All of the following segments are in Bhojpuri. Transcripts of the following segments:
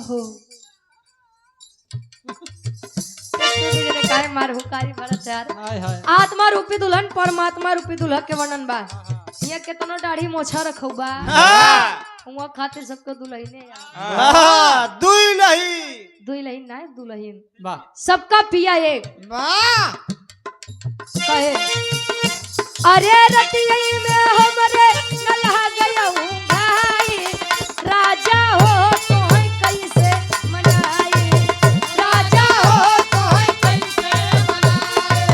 हो काय मार हुकारी भरत यार। हाय हाय आत्मा रूपी दुल्हन परमात्मा रूपी दुल्हा के वर्णन बा। ये केतनो दाढ़ी मोछा रखौ बा हुआ खातिर सबको दुल्हने यार। दुल्हन ना दुल्हन वाह सबका पिया एक कहे अरे रतिया में हमरे नल्हा गया हूँ भाई राजा हो तो कैसे मनाई राजा हो तो कैसे मनाई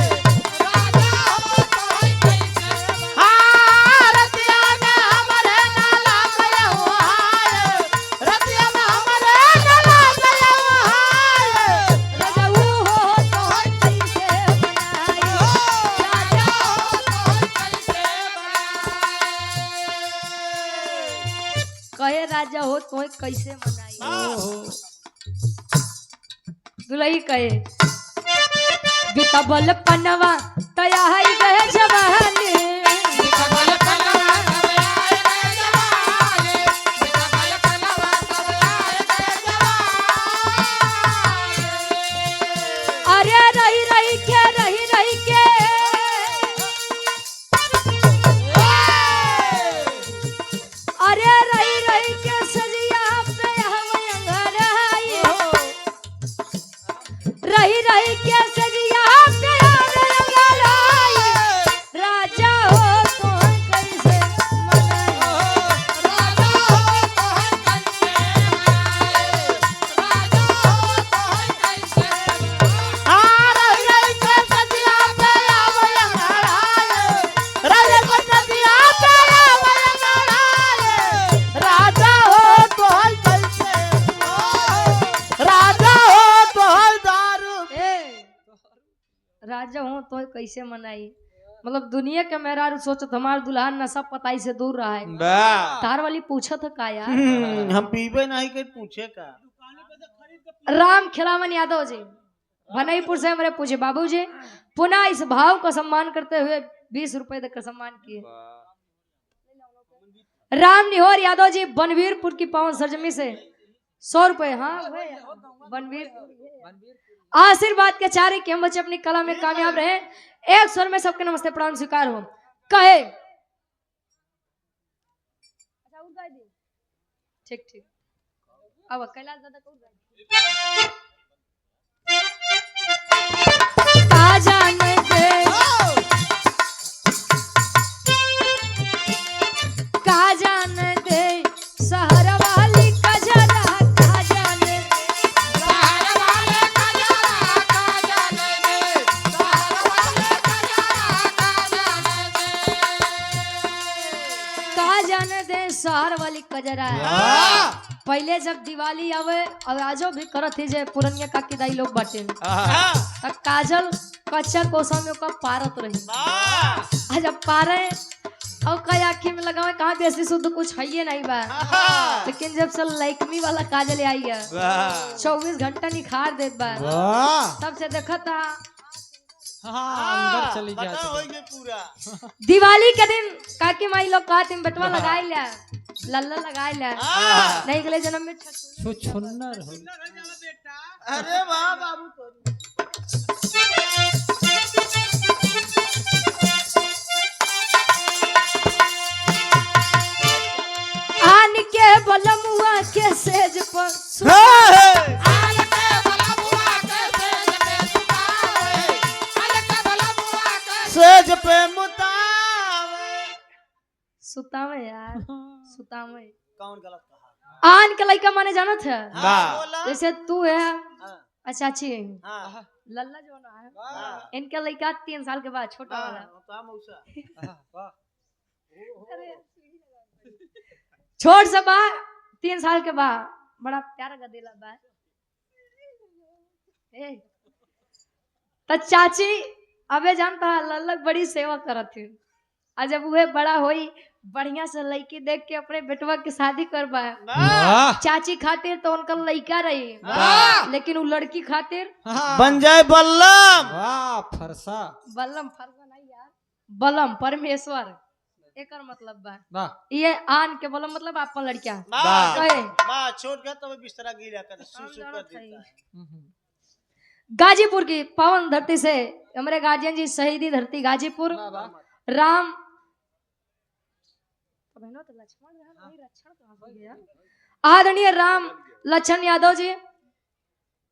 राजा हो तो कैसे हाँ रतिया में हमरे नल्हा गया हूँ रतिया में हमरे नल्हा गया हूँ राजा हो तो कैसे मनाई राजा हो कहे राजा हो तो कैसे मनाई दुलही कहे बितबल पनवा तया है गए जवानी अरे रही रही के अरे रही के सजिया पे हम अंगड़ाई रही के सजिया पे हम अंगड़ाई राजा हो तो कैसे मनाई राजा हो तो कैसे मनाई राजा हो तो कैसे हां रही के सजिया पे हम अंगड़ाई रही के सजिया पे हम अंगड़ाई राजा हो तो कैसे राजा हो तो दारू राजा हो तो कैसे मनाई मतलब दुनिया के मेरा सोचो हमार दुल्हन नशा पताई से दूर रहा है तार वाली पूछा था का यार हम पीबे नहीं के पूछे का राम खिलावन यादव जी भनईपुर से हमारे पूछे बाबू जी पुनः इस भाव का सम्मान करते हुए 20 रुपए देकर सम्मान किए राम निहोर यादव जी बनवीरपुर की पावन सरजमी से 100 रुपए हाँ बनवीर आशीर्वाद के चारे कि हम बच्चे अपनी कला में कामयाब रहे। एक स्वर में सबके नमस्ते प्रणाम स्वीकार हो कहे ठीक ठीक अब कैलाश दादा का जाने दे का जाने दे शहर वाली कजरा का जाने शहर वाले कजरा का जाने दे शहर वाले कजरा का जाने दे शहर वाली कजरा पहले जब दिवाली आवे आवाजो भी करत थी जे पुरनिया काकी दाई लोग बाटे काजल कच्चा कोसा में का पारत रही जब पारे और कई आँखी में लगावे कहाँ बेसी शुद्ध कुछ है ये नहीं बा लेकिन जब से लैक्मी वाला काजल आई है 24 घंटा निखार देत बा तब से देखा था अंदर चली जाती पूरा दिवाली के दिन काकी माई लोग कहते बेटवा लगाई ले लल्ला लगाई ले नहीं गले जन्म में छुछुन्नर हो अरे वाह बाबू आन के बलमुआ के सेज पर सेज पे मुतावे सुतावे यार सुतावे कौन गलत कहा आन के लड़का माने जाना था बोला जैसे तू है हाँ। चाची है हां लल्ला जो ना है इनका लड़का 3 साल के बाद छोटा वाला छोट सा बा 3 साल के बाद बड़ा प्यारा गदेला बा तो चाची अबे जानता लल्लक बड़ी सेवा करत थी और जब वह बड़ा होई बढ़िया से लड़की देख के अपने बेटवा की शादी करवा चाची खातिर तो उनका लड़का रही लेकिन वो लड़की खातिर बन जाए बल्लम वाह फरसा बल्लम फरसा नहीं यार बलम परमेश्वर एकर मतलब बा वाह ये आन के बोलो मतलब आपन लड़किया माँ कहे माँ छोड़ गया तो बिस्तरा गिरा कर सू कर देता है। गाजीपुर की पावन धरती से हमारे गार्जियन जी शहीदी धरती गाजीपुर राम आदरणीय राम लक्षण यादव जी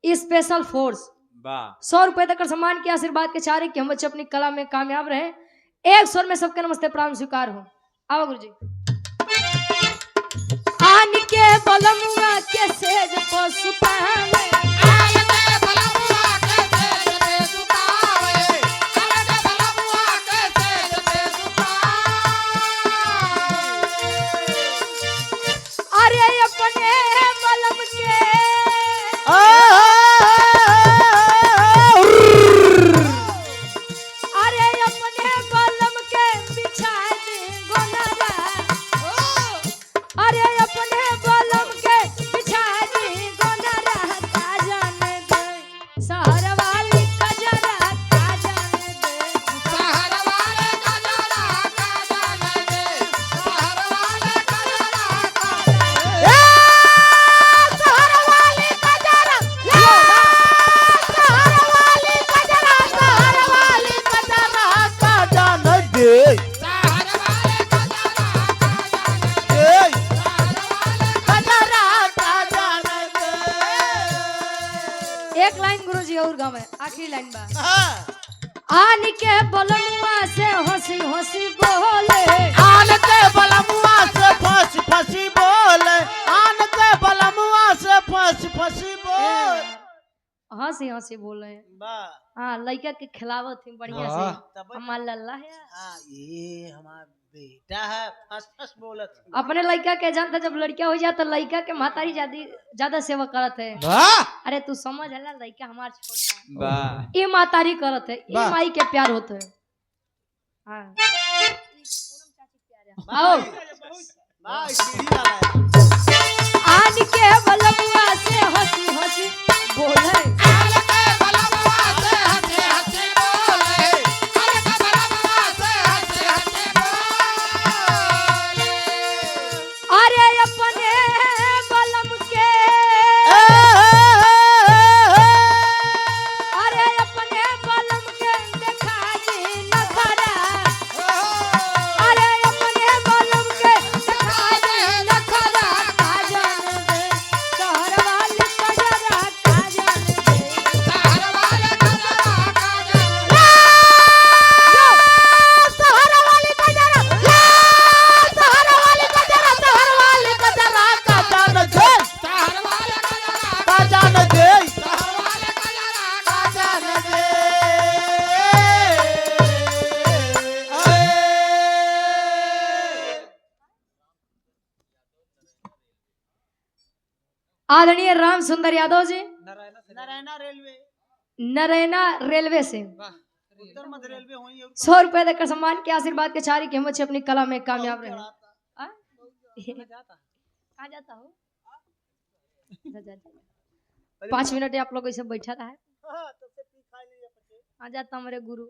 स्पेशल फोर्स 100 रुपए तक सम्मान के आशीर्वाद के चारे कि हम बच्चे अपनी कला में कामयाब रहे। एक स्वर में सबके नमस्ते प्राण स्वीकार हो। आओ गुरु जी। आन के बलमुआ के सेज पशुपावे अरे अपने बलम के अरे अपने बलम के बिछा दे गोनरा अरे अपने बलम के बिछा दे गोनरा का जाने दे शहर वाली कजरा का जाने दे शहर वाले कजरा का जाने दे शहर वाले कजरा का जाने शहर वाली कजरा एक लाइन गुरुजी और गाँव है आखिरी लाइन बा आन के बलमुआ से हंसी हंसी बोले आन के बलमुआ से फंसी फंसी बोले आन के बलमुआ से फंसी फंसी बोल हंसी हंसी बोले वाह हाँ लड़का के खिलावत थी बढ़िया से तब हमार लल्ला है ये हमारा बेटा है फंस फंस बोलत अपने लड़का के जानता जब लड़का हो जाता लड़का के महतारी ज्यादा सेवा करत है। अरे तू समझ है लड़का हमार छोड़ दे ये महतारी करत है ये माई के प्यार होते है। हाँ आओ वाह सीढ़ी वाला है। आज के बलमुआ से हंसी हंसी बोले अरे अपने बलम के अरे अपने बलम के देखा जी नखरा अरे अपने बलम के देखा जी नखरा का जाने दे शहर वाली कजरा का जाने दे शहर वाले कजरा का जाने शहर वाली कजरा शहर वाली कजरा शहर वाली कजरा का जाने दे शहर वाले कजरा का जान दे शहर वाले कजरा का जाने आदरणीय राम सुंदर यादव जी नारायणा रेलवे नरैना रेलवे से उत्तर मध्य रेलवे हुई 100 रुपए देकर सम्मान के आशीर्वाद के चारी के हम बच्चे अपनी कला में कामयाब रहे। कहाँ जाता हो 5 मिनट आप लोग ऐसे बैठा रहा है आ जाता हमारे गुरु